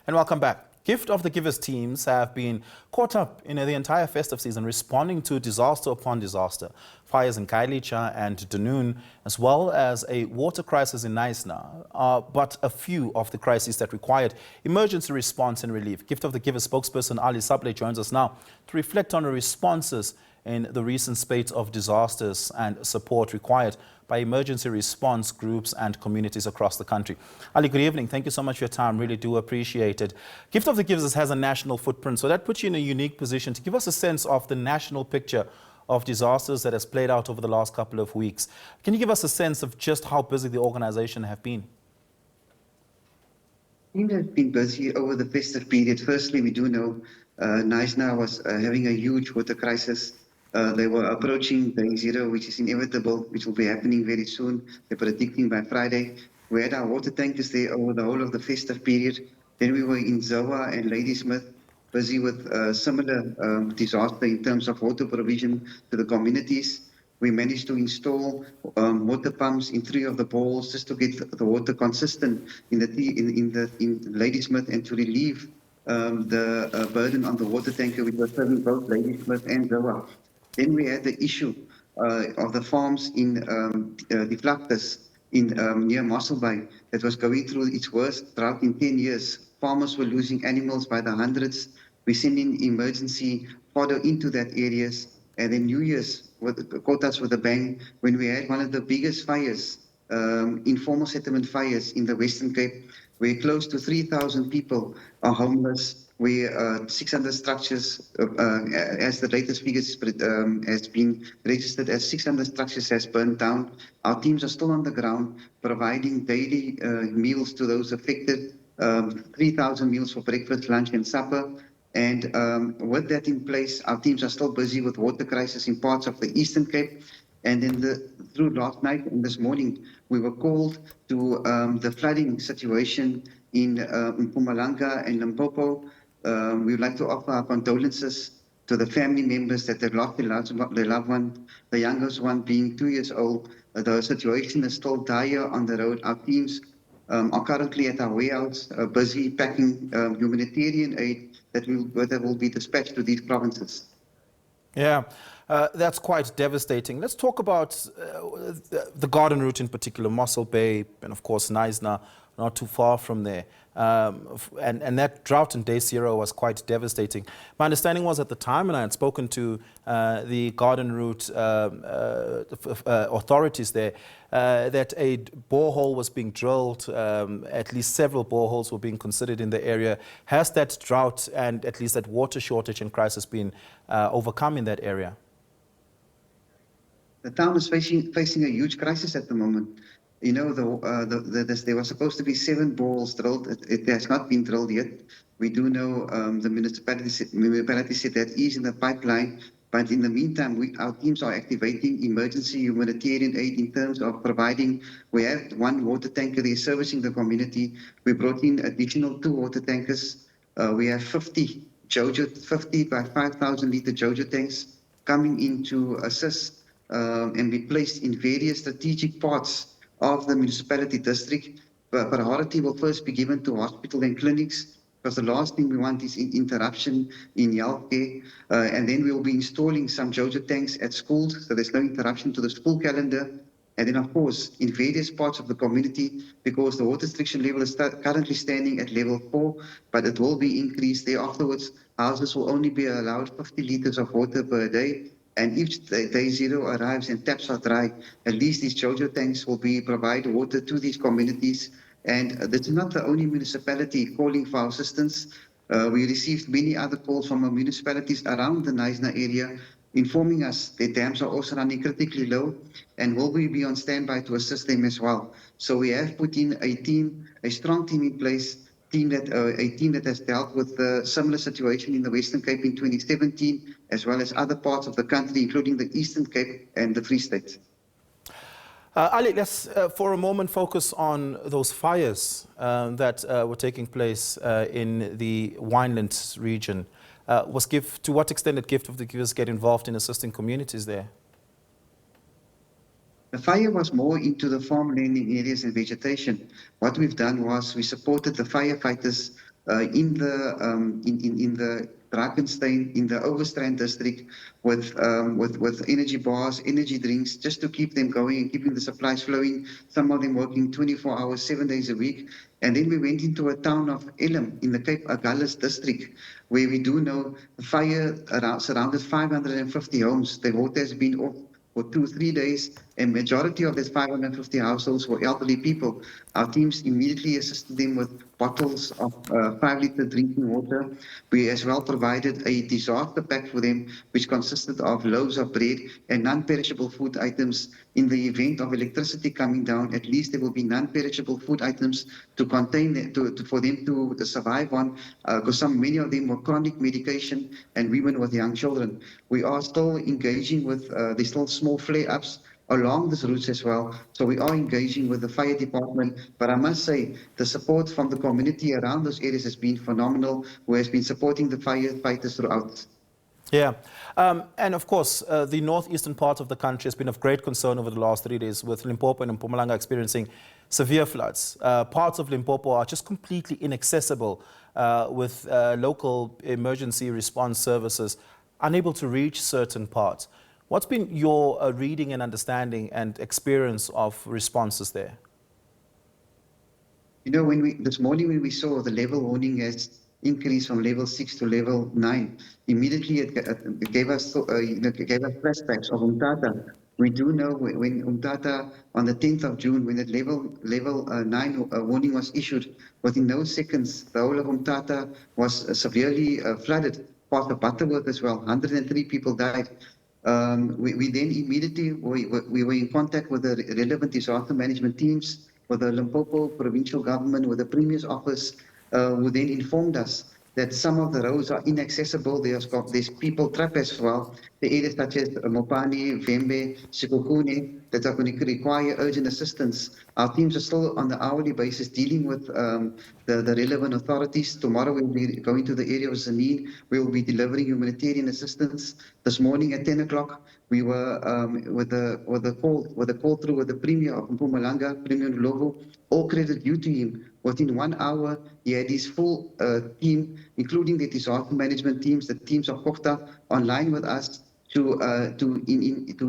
And welcome back. Gift of the Givers teams have been caught up in the entire festive season responding to disaster upon disaster. Fires in Khayelitsha and Du Noon, as well as a water crisis in Knysna, are but a few of the crises that required emergency response and relief. Gift of the Givers spokesperson Sablay joins us now to reflect on the responses in the recent spate of disasters and support required by emergency response groups and communities across the country. Ali, good evening. Thank you so much for your time. Really do appreciate it. Gift of the Givers has a national footprint, so that puts you in a unique position to give us a sense of the national picture of disasters that has played out over the last couple of weeks. Can you give us a sense of just how busy the organization have been? Team has been busy over the festive period. Firstly, we do know Knysna was having a huge water crisis. They were approaching day zero, which is inevitable, which will be happening very soon. They're predicting by Friday. We had our water tankers there over the whole of the festive period. Then we were in Zoa and Ladysmith, busy with similar disaster in terms of water provision to the communities. We managed to install water pumps in 3 of the boreholes just to get the water consistent in Ladysmith and to relieve the burden on the water tanker, which was serving both Ladysmith and Zoa. Then we had the issue of the farms in deflectors in near Mossel Bay that was going through its worst drought in 10 years. Farmers were losing animals by the hundreds. We sent in emergency fodder into that areas. And then New Year's caught us with a bang when we had one of the biggest fires, informal settlement fires in the Western Cape, where close to 3,000 people are homeless, where 600 structures, as the latest figures has been registered as 600 structures has burned down. Our teams are still on the ground providing daily meals to those affected, 3,000 meals for breakfast, lunch and supper. And with that in place, our teams are still busy with water crisis in parts of the Eastern Cape. And then through last night and this morning, we were called to the flooding situation in Mpumalanga and Limpopo. We would like to offer our condolences to the family members that have lost their loved one, the youngest one being 2 years old. The situation is still dire on the road. Our teams are currently at our warehouse, busy packing humanitarian aid that will be dispatched to these provinces. Yeah, that's quite devastating. Let's talk about the garden route in particular, Mossel Bay, and of course Knysna, not too far from there. And that drought in day zero was quite devastating. My understanding was at the time, and I had spoken to the garden route authorities there, that a borehole was being drilled, at least several boreholes were being considered in the area. Has that drought and at least that water shortage and crisis been overcome in that area? The town is facing a huge crisis at the moment. You know, there was supposed to be 7 boreholes drilled. It has not been drilled yet. We do know the municipality said that is in the pipeline. But in the meantime, our teams are activating emergency humanitarian aid in terms of providing. We have 1 water tanker there servicing the community. We brought in additional 2 water tankers. We have 50 by 5,000 liter Jojo tanks coming in to assist and be placed in various strategic parts of the municipality district. Priority will first be given to hospital and clinics, because the last thing we want is interruption in healthcare. And then we'll be installing some Jojo tanks at schools, so there's no interruption to the school calendar. And then, of course, in various parts of the community, because the water restriction level is currently standing at level 4, but it will be increased there afterwards. Houses will only be allowed 50 liters of water per day. And if day zero arrives and taps are dry, at least these Jojo tanks will provide water to these communities. And this is not the only municipality calling for assistance. We received many other calls from municipalities around the Knysna area, informing us that dams are also running critically low and will be on standby to assist them as well. So we have put in a strong team in place, a team that has dealt with a similar situation in the Western Cape in 2017, as well as other parts of the country, including the Eastern Cape and the Free State. Ali, let's for a moment focus on those fires that were taking place in the Winelands region. To what extent did Gift of the Givers get involved in assisting communities there? The fire was more into the farm landing areas and vegetation. What we've done was we supported the firefighters in the Drakenstein, in the Overstrand district, with energy bars, energy drinks, just to keep them going and keeping the supplies flowing. Some of them working 24 hours, 7 days a week. And then we went into a town of Elim in the Cape Agulhas district, where we do know the fire surrounded 550 homes. The water has been off for 2 3 days, and majority of these 550 households were elderly people. Our teams immediately assisted them with bottles of 5 liter drinking water. We as well provided a disaster pack for them, which consisted of loaves of bread and non-perishable food items. In the event of electricity coming down, at least there will be non-perishable food items to contain for them to survive on, because many of them were chronic medication and women with young children. We are still engaging with, there's still small flare-ups along these routes as well. So we are engaging with the fire department. But I must say, the support from the community around those areas has been phenomenal, who has been supporting the firefighters throughout. Yeah, and of course, the northeastern part of the country has been of great concern over the last 3 days, with Limpopo and Mpumalanga experiencing severe floods. Parts of Limpopo are just completely inaccessible, with local emergency response services unable to reach certain parts. What's been your reading and understanding and experience of responses there? You know, this morning when we saw the level warning has increased from level 6 to level 9, immediately it gave us, gave us flashbacks of Umtata. We do know when Umtata on the 10th of June, when that level 9 warning was issued, within those seconds, the whole of Umtata was severely flooded. Part of Butterworth as well, 103 people died. We then immediately, we were in contact with the relevant disaster management teams, with the Limpopo provincial government, with the Premier's office, who then informed us that some of the roads are inaccessible. There's people trapped as well. The areas such as Mopani, Vembe, Sikokune, that are going to require urgent assistance. Our teams are still on the hourly basis dealing with the relevant authorities. Tomorrow we'll be going to the area of Zanin. We will be delivering humanitarian assistance. This morning at 10 o'clock, we were with the call through with the Premier of Mpumalanga, Premier Ndlovu. All credit due to him. Within 1 hour, he had his full team, including the disaster management teams, the teams of Kokta, online with us to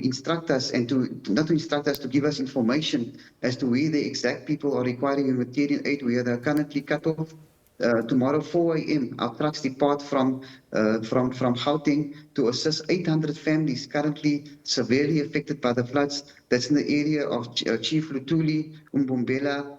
instruct us and not to instruct us, to give us information as to where the exact people are requiring humanitarian aid, where they are currently cut off. Tomorrow 4 a.m. our trucks depart from Gauteng to assist 800 families currently severely affected by the floods. That's in the area of Chief Lutuli, Umbumbela,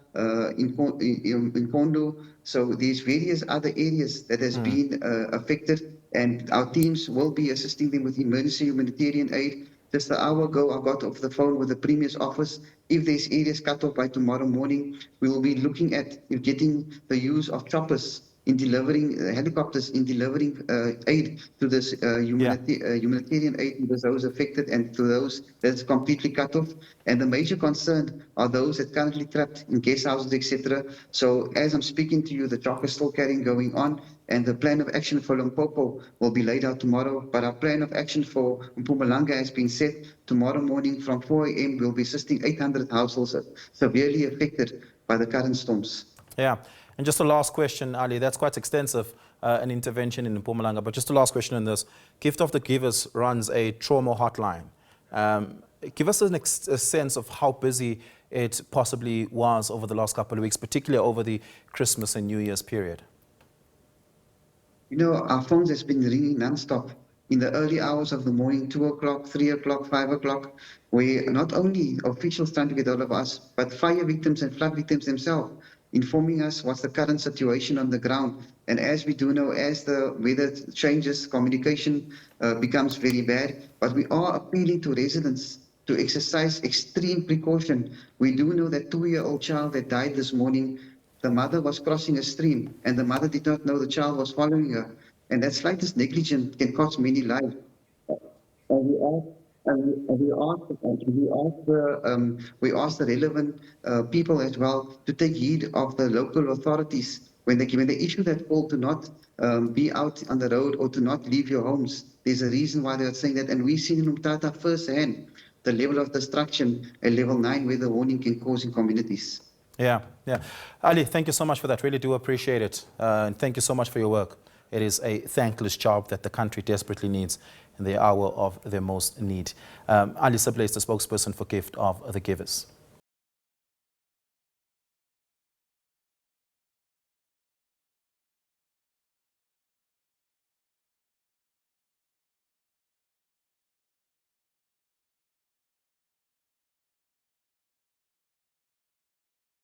in Kondo. So there's various other areas that has been affected, and our teams will be assisting them with emergency humanitarian aid. Just an hour ago, I got off the phone with the Premier's office. If there's areas cut off by tomorrow morning, we will be looking at getting the use of choppers in delivering, helicopters in delivering aid to this humanitarian aid to those affected and to those that's completely cut off. And the major concern are those that currently trapped in guest houses, etc. So as I'm speaking to you, the chopper is still going on, and the plan of action for Limpopo will be laid out tomorrow. But our plan of action for Mpumalanga has been set. Tomorrow morning from 4 a.m. we'll be assisting 800 households severely affected by the current storms. Yeah. And just a last question, Ali, that's quite extensive, an intervention in Mpumalanga, but just a last question on this. Gift of the Givers runs a trauma hotline. Give us a sense of how busy it possibly was over the last couple of weeks, particularly over the Christmas and New Year's period. You know, our phones has been ringing non-stop in the early hours of the morning, 2 o'clock, 3 o'clock, 5 o'clock, where not only officials trying to get hold of us, but fire victims and flood victims themselves, informing us what's the current situation on the ground. And as we do know, as the weather changes, communication becomes very bad. But we are appealing to residents to exercise extreme precaution. We do know that 2-year-old child that died this morning, the mother was crossing a stream and the mother did not know the child was following her. And that slightest negligence can cost many lives. And we ask the relevant people as well to take heed of the local authorities when they issue that call to not be out on the road or to not leave your homes. There's a reason why they are saying that, and we've seen in Umtata firsthand the level of destruction at level 9 where the warning can cause in communities. Yeah, yeah. Ali, thank you so much for that. Really do appreciate it. And thank you so much for your work. It is a thankless job that the country desperately needs in the hour of their most need. Ali Sablay is the spokesperson for Gift of the Givers.